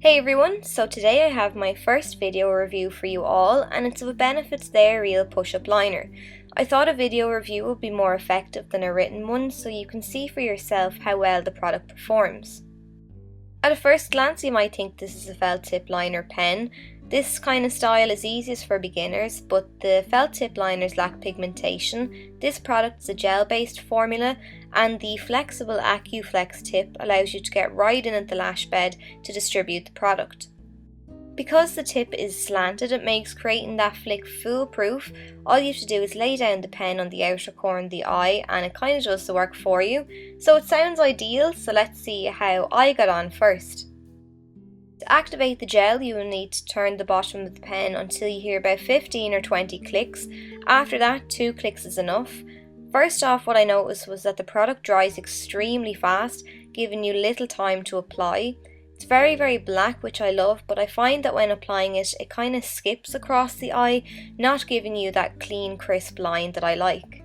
Hey everyone, so today I have my first video review for you all, and it's of a Benefit's They're Real push-up liner. I thought a video review would be more effective than a written one, so you can see for yourself how well the product performs. At a first glance you might think this is a felt tip liner pen. This kind of style is easiest for beginners, but the felt tip liners lack pigmentation. This product is a gel-based formula, and the flexible AccuFlex tip allows you to get right in at the lash bed to distribute the product. Because the tip is slanted, it makes creating that flick foolproof. All you have to do is lay down the pen on the outer corner of the eye and it kind of does the work for you. So it sounds ideal, so let's see how I got on first. To activate the gel, you will need to turn the bottom of the pen until you hear about 15 or 20 clicks. After that, 2 clicks is enough. First off, what I noticed was that the product dries extremely fast, giving you little time to apply. It's very black, which I love, but I find that when applying it, it kind of skips across the eye, not giving you that clean, crisp line that I like.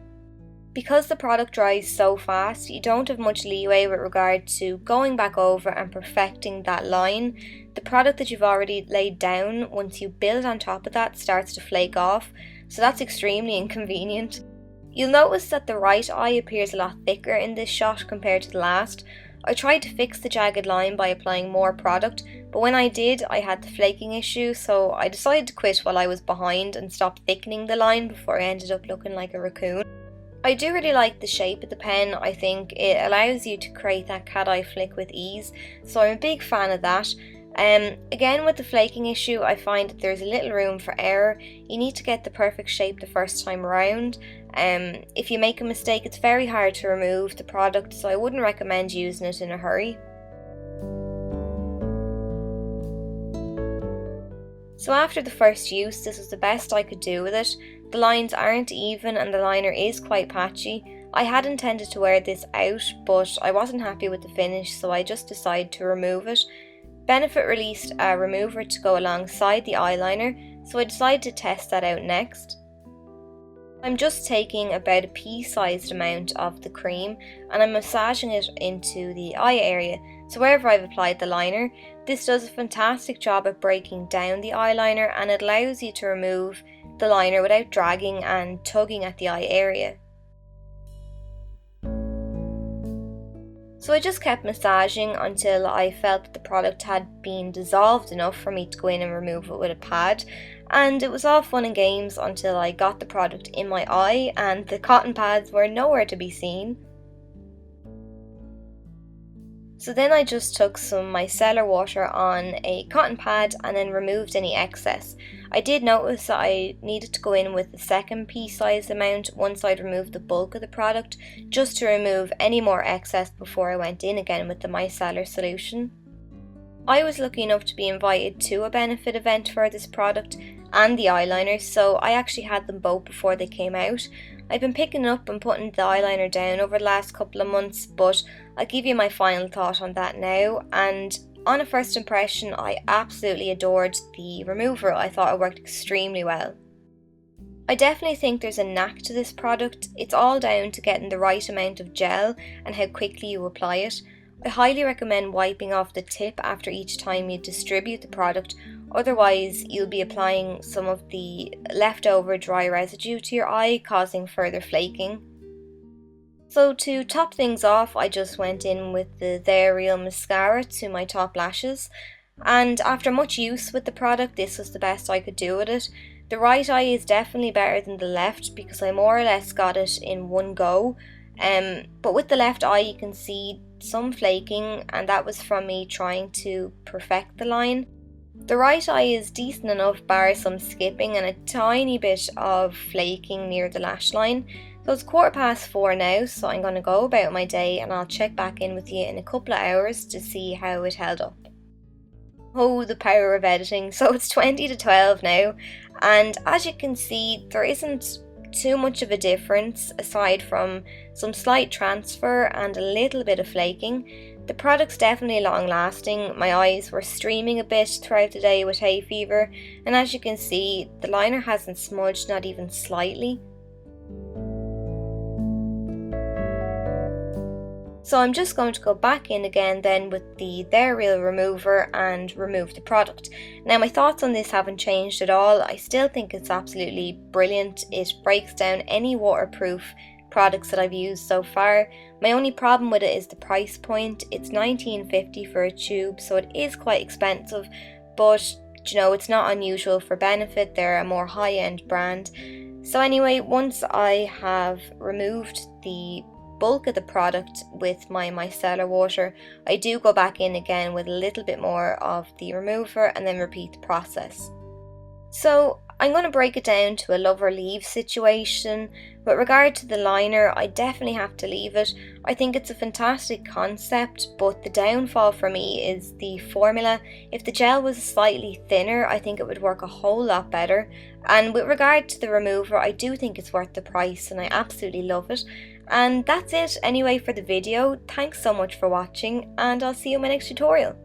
Because the product dries so fast, you don't have much leeway with regard to going back over and perfecting that line. The product that you've already laid down, once you build on top of that, starts to flake off, so that's extremely inconvenient. You'll notice that the right eye appears a lot thicker in this shot compared to the last. I tried to fix the jagged line by applying more product, but when I did, I had the flaking issue, so I decided to quit while I was behind and stop thickening the line before I ended up looking like a raccoon. I do really like the shape of the pen. I think it allows you to create that cat eye flick with ease, so I'm a big fan of that. Again, with the flaking issue, I find that there's a little room for error. You need to get the perfect shape the first time around. If you make a mistake, it's very hard to remove the product, so I wouldn't recommend using it in a hurry. So after the first use, this was the best I could do with it. The lines aren't even and the liner is quite patchy. I had intended to wear this out, but I wasn't happy with the finish, so I just decided to remove it. Benefit released a remover to go alongside the eyeliner, so I decided to test that out next. I'm just taking about a pea-sized amount of the cream and I'm massaging it into the eye area, so wherever I've applied the liner. This does a fantastic job at breaking down the eyeliner and it allows you to remove the liner without dragging and tugging at the eye area. So I just kept massaging until I felt that the product had been dissolved enough for me to go in and remove it with a pad, and it was all fun and games until I got the product in my eye and the cotton pads were nowhere to be seen. So then I just took some micellar water on a cotton pad and then removed any excess. I did notice that I needed to go in with the second pea-sized amount once I'd removed the bulk of the product, just to remove any more excess before I went in again with the micellar solution. I was lucky enough to be invited to a Benefit event for this product and the eyeliner, so I actually had them both before they came out. I've been picking up and putting the eyeliner down over the last couple of months, but I'll give you my final thought on that now. And on a first impression, I absolutely adored the remover. I thought it worked extremely well. I definitely think there's a knack to this product. It's all down to getting the right amount of gel and how quickly you apply it. I highly recommend wiping off the tip after each time you distribute the product, otherwise you'll be applying some of the leftover dry residue to your eye, causing further flaking. So to top things off, I just went in with the They're Real mascara to my top lashes, and after much use with the product, this was the best I could do with it. The right eye is definitely better than the left because I more or less got it in one go. But with the left eye you can see some flaking, and that was from me trying to perfect the line. The right eye is decent enough bar some skipping and a tiny bit of flaking near the lash line. So it's 4:15 now, so I'm going to go about my day and I'll check back in with you in a couple of hours to see how it held up. Oh, the power of editing. So it's 20 to 12 now, and as you can see there isn't too much of a difference aside from some slight transfer and a little bit of flaking. The product's definitely long lasting. My eyes were streaming a bit throughout the day with hay fever, and as you can see the liner hasn't smudged, not even slightly. So I'm just going to go back in again then with the They're Real remover and remove the product. Now my thoughts on this haven't changed at all. I still think it's absolutely brilliant. It breaks down any waterproof products that I've used so far. My only problem with it is the price point. It's $19.50 for a tube, so it is quite expensive, but you know, it's not unusual for Benefit. They're a more high-end brand. So anyway, once I have removed the bulk of the product with my micellar water, I do go back in again with a little bit more of the remover and then repeat the process. So I'm going to break it down to a love or leave situation. With regard to the liner, I definitely have to leave it. I think it's a fantastic concept, but the downfall for me is the formula. If the gel was slightly thinner, I think it would work a whole lot better. And with regard to the remover, I do think it's worth the price and I absolutely love it. And that's it anyway for the video. Thanks so much for watching, and I'll see you in my next tutorial.